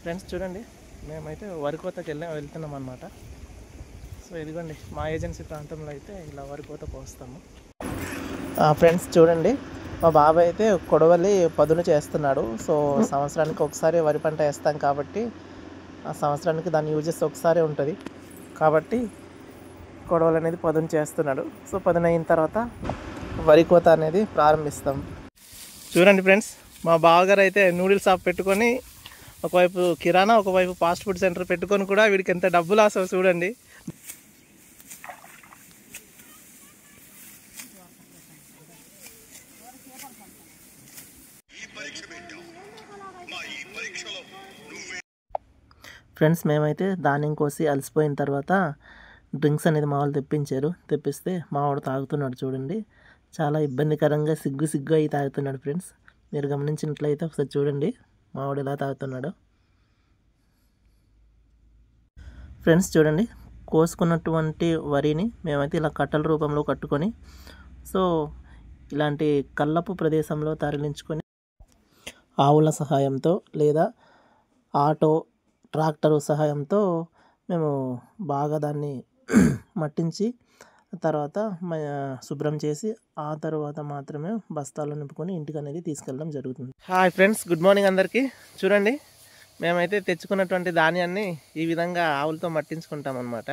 Friends చూడండి, మేమైతే వరి కోతకి వెళ్తున్నాం అన్నమాట. సో ఇదిగోండి మా ఏజెన్సీ ప్రాంతంలో అయితే ఇలా వరి కోత పోస్తాము. ఫ్రెండ్స్ చూడండి, మా బాబాయ్ అయితే కొడవలి పదును చేస్తున్నాడు. సో సంవత్సరానికి ఒకసారి వరి పంట వేస్తాం కాబట్టి ఆ సంవత్సరానికి దాని యూజెస్ ఒకసారి ఉంటుంది కాబట్టి కొడవలి అనేది పదును చేస్తున్నాడు. సో పదును అయిన తర్వాత వరి కోత అనేది ప్రారంభిస్తాం. చూడండి ఫ్రెండ్స్, మా బావగారు అయితే నూడిల్స్ షాప్ పెట్టుకొని ఒకవైపు కిరాణా ఒకవైపు ఫాస్ట్ ఫుడ్ సెంటర్ పెట్టుకొని కూడా వీడికి ఎంత డబ్బులు ఆసో చూడండి. ఫ్రెండ్స్ మేమైతే ధాన్యం కోసి అలసిపోయిన తర్వాత డ్రింక్స్ అనేది మా వాళ్ళు తెప్పిస్తే మా వాడు తాగుతున్నాడు. చూడండి, చాలా ఇబ్బందికరంగా సిగ్గు అయి తాగుతున్నాడు. ఫ్రెండ్స్ మీరు గమనించినట్లయితే ఒకసారి చూడండి మా వాడు ఎలా తాగుతున్నాడో. ఫ్రెండ్స్ చూడండి, కోసుకున్నటువంటి వరిని మేమైతే ఇలా కట్టల రూపంలో కట్టుకొని సో ఇలాంటి కల్లపు ప్రదేశంలో తరలించుకొని ఆవుల సహాయంతో లేదా ఆటో ట్రాక్టర్ సహాయంతో మేము బాగా దాన్ని మట్టించి తర్వాత శుభ్రం చేసి ఆ తర్వాత మాత్రమే బస్తాల్లో నింపుకొని ఇంటికి అనేది తీసుకెళ్ళడం జరుగుతుంది. హాయ్ ఫ్రెండ్స్, గుడ్ మార్నింగ్ అందరికీ. చూడండి, మేమైతే తెచ్చుకున్నటువంటి ధాన్యాన్ని ఈ విధంగా ఆవులతో మట్టించుకుంటాం అన్నమాట.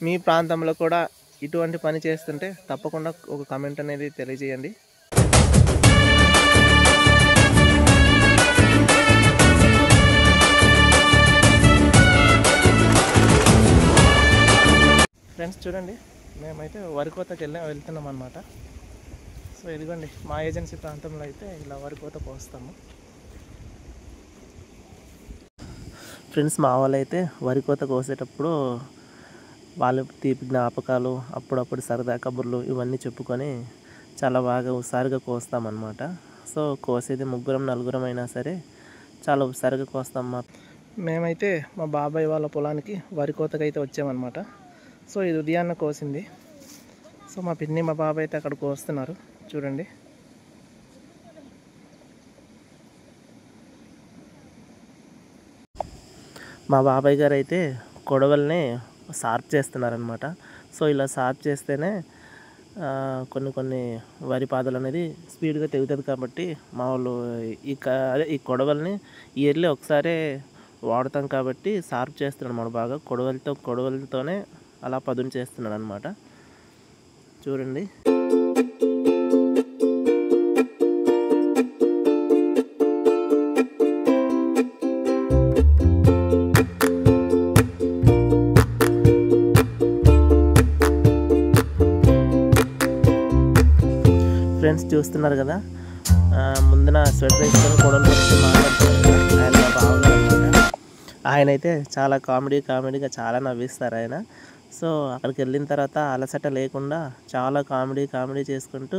మీ ప్రాంతంలో కూడా ఇటువంటి పని చేస్తుంటే తప్పకుండా ఒక కామెంట్ అనేది తెలియజేయండి. ఫ్రెండ్స్ చూడండి, మేమైతే వరి కోతకి వెళ్తున్నాం అన్నమాట. సో ఇదిగోండి మా ఏజెన్సీ ప్రాంతంలో అయితే ఇలా వరి కోత పోస్తాము. ఫ్రెండ్స్ మా వాళ్ళు అయితే వరి కోత కోసేటప్పుడు వాళ్ళ తీపి జ్ఞాపకాలు, అప్పుడప్పుడు సరదా కబుర్లు ఇవన్నీ చెప్పుకొని చాలా బాగా హుషారుగా కోస్తామన్నమాట. సో కోసేది ముగ్గురం నలుగురం అయినా సరే చాలా హుషారుగా కోస్తాం. మేమైతే మా బాబాయ్ వాళ్ళ పొలానికి వరి కోతకి అయితే వచ్చామన్నమాట. సో ఇది ఉదయాన్న కోసింది. సో మా పిన్ని మా బాబాయ్ అయితే అక్కడ కోస్తున్నారు. చూడండి, మా బాబాయ్ గారు అయితే కొడవల్ని షార్ప్ చేస్తున్నారనమాట. సో ఇలా షార్ప్ చేస్తేనే కొన్ని వరి పాదలు అనేది స్పీడ్గా తెగుతుంది కాబట్టి మా వాళ్ళు ఈ కొడవల్ని ఇయర్లీ ఒకసారి వాడతాం కాబట్టి షార్ప్ చేస్తున్నాడు మన బాగా కొడవలతోనే అలా పదును చేస్తున్నాడు అనమాట. చూడండి, ఫ్రెండ్స్ చూస్తున్నారు కదా, ముందున స్వెటర్ వేసుకొని కొడవలు పట్టుకుని మాట్లాడుతున్నారు ఆయన మా బావగారు అనమాట. ఆయన అయితే చాలా కామెడీగా చాలా నవ్విస్తారు ఆయన. సో అక్కడికి వెళ్ళిన తర్వాత అలసట లేకుండా చాలా కామెడీ చేసుకుంటూ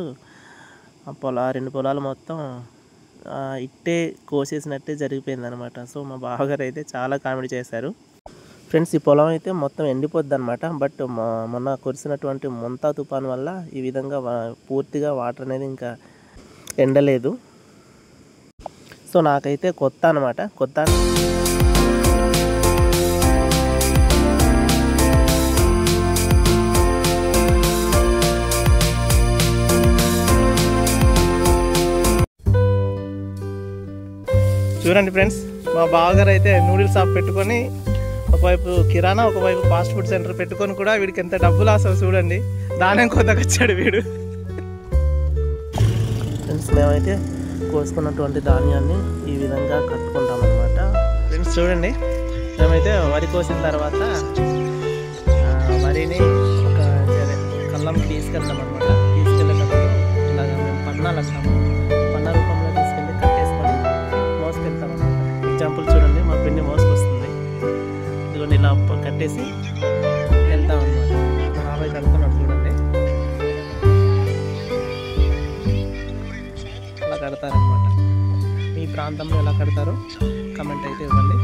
రెండు పొలాలు మొత్తం ఇట్టే కోసేసినట్టే జరిగిపోయింది అనమాట. సో మా బావగారు అయితే చాలా కామెడీ చేశారు. ఫ్రెండ్స్ ఈ పొలం అయితే మొత్తం ఎండిపోద్ది అనమాట. బట్ మొన్న కురిసినటువంటి మొంతా తుఫాన్ వల్ల ఈ విధంగా పూర్తిగా వాటర్ అనేది ఇంకా ఎండలేదు. సో నాకైతే కొత్త అనమాట. చూడండి ఫ్రెండ్స్, మా బావగారు అయితే నూడిల్స్ షాప్ పెట్టుకొని ఒకవైపు కిరాణా ఒకవైపు ఫాస్ట్ ఫుడ్ సెంటర్ పెట్టుకొని కూడా వీడికి ఎంత డబ్బులు ఆసో చూడండి. ధాన్యం కోతకు వచ్చాడు వీడు. ఫ్రెండ్స్ మేమైతే కోసుకున్నటువంటి ధాన్యాన్ని ఈ విధంగా కట్టుకుంటాం అన్నమాట. ఫ్రెండ్స్ చూడండి, మేమైతే వరి కోసిన తర్వాత వరిని ఒక కళ్ళంకి తీసుకెళ్తాం అనమాట. తీసుకెళ్ళేటప్పుడు ఇలాగ మేము పన్నాలు అంటాము. పన్నా రూపంలో తీసుకెళ్ళి కట్టేసుకొని మోసుకెళ్తాం అనమాట. ఎగ్జాంపుల్ చూడండి, మా పిండి మోసుకొస్తుంది. ఇదిగోండి ఇలా కట్టేసి వెళ్తాం అనమాట. బాబాయ్ కడుతున్నాడు చూడండి, అలా కడతారనమాట. మీ ప్రాంతంలో ఎలా కడతారో కమెంట్ అయితే ఇవ్వండి.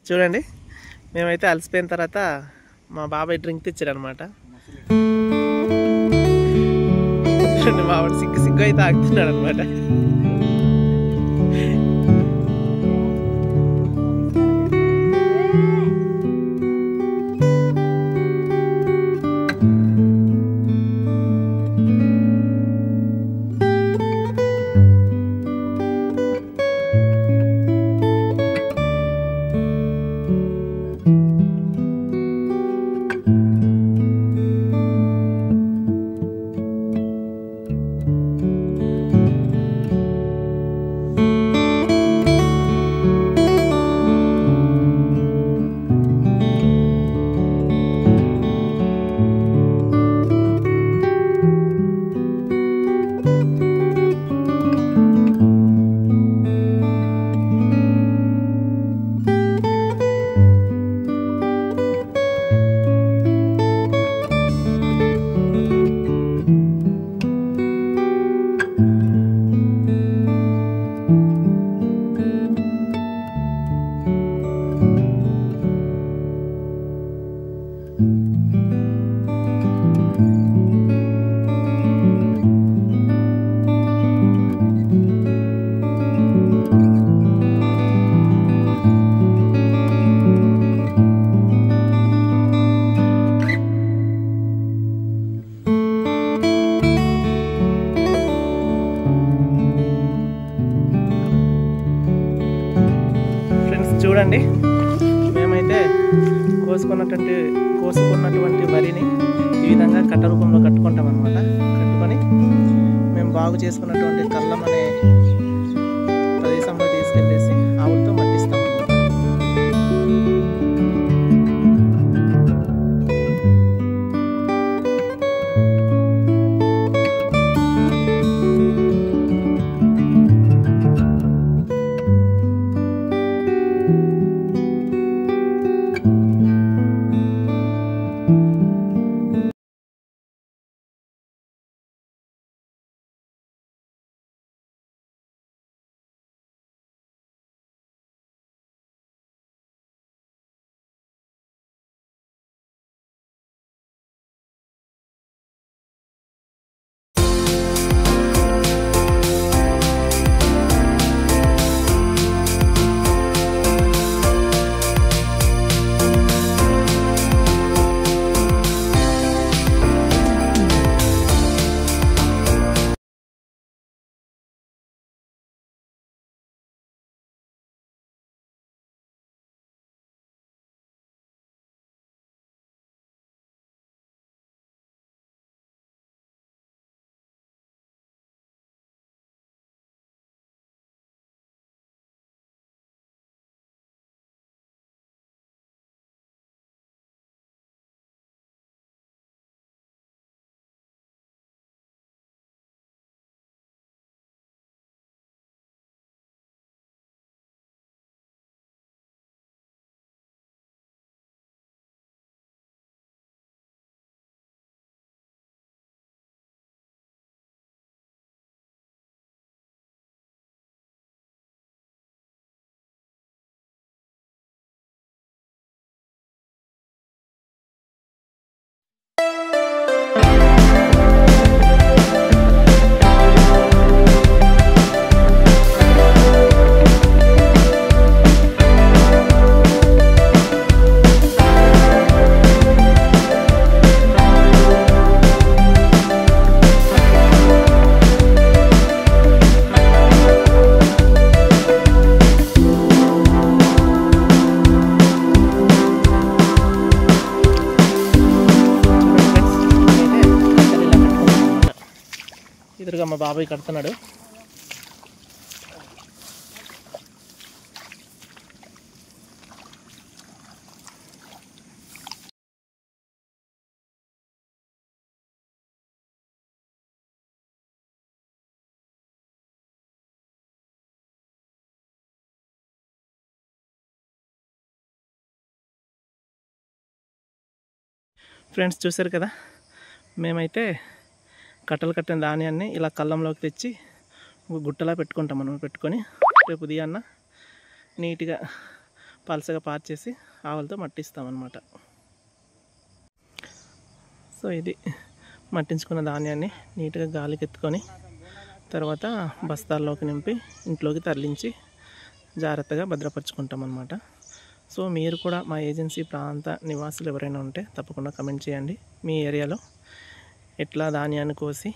చూడండి, మేమైతే అలసిపోయిన తర్వాత మా బాబాయ్ డ్రింక్ తెచ్చారనమాట. చూడండి, మా వాడు సిగ్గు అయితే ఆగుతున్నాడు అనమాట. చూడండి, మేమైతే కోసుకున్నటువంటి వరిని ఈ విధంగా కట్ట రూపంలో కట్టుకుంటాం అన్నమాట. కట్టుకొని మేము బాగు చేసుకున్నటువంటి కళ్ళం అనే ప్రదేశంలో తీసుకెళ్ళేసి ఆవులతో మట్టిస్తాం. ఎదురుగా మా బాబాయ్ కడుతున్నాడు. ఫ్రెండ్స్, చూసారు కదా, మేమైతే కట్టలు కట్టిన ధాన్యాన్ని ఇలా కళ్ళంలోకి తెచ్చి ఒక గుట్టలా పెట్టుకుంటాం. మనం పెట్టుకొని రేపు ఉదయాన్న నీట్గా పలసగా పార్చేసి ఆవులతో మట్టిస్తామన్నమాట. సో ఇది మట్టించుకున్న ధాన్యాన్ని నీట్గా గాలికి ఎత్తుకొని తర్వాత బస్తాల్లోకి నింపి ఇంట్లోకి తరలించి జాగ్రత్తగా భద్రపరుచుకుంటాం అన్నమాట. సో మీరు కూడా మా ఏజెన్సీ ప్రాంత నివాసులు ఎవరైనా ఉంటే తప్పకుండా కమెంట్ చేయండి. మీ ఏరియాలో ఎట్లా ధాన్యాన్ని కోసి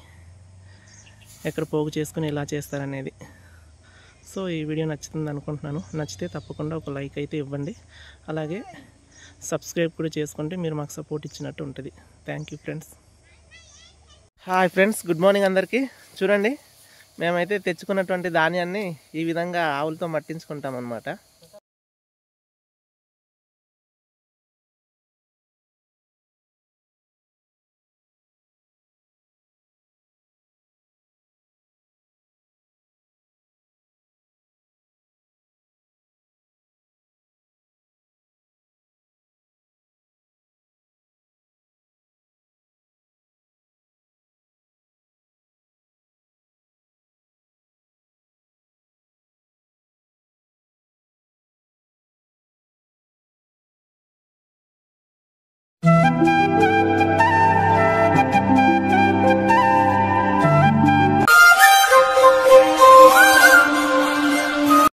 ఎక్కడ పోగు చేసుకుని ఎలా చేస్తారనేది. సో ఈ వీడియో నచ్చుతుంది అనుకుంటున్నాను. నచ్చితే తప్పకుండా ఒక లైక్ అయితే ఇవ్వండి. అలాగే సబ్స్క్రైబ్ కూడా చేసుకుంటే మీరు మాకు సపోర్ట్ ఇచ్చినట్టు ఉంటుంది. Thank you friends. Hi friends, good morning అందరికీ. చూడండి, మేమైతే తెచ్చుకున్నటువంటి ధాన్యాన్ని ఈ విధంగా ఆవులతో మట్టించుకుంటాం అన్నమాట.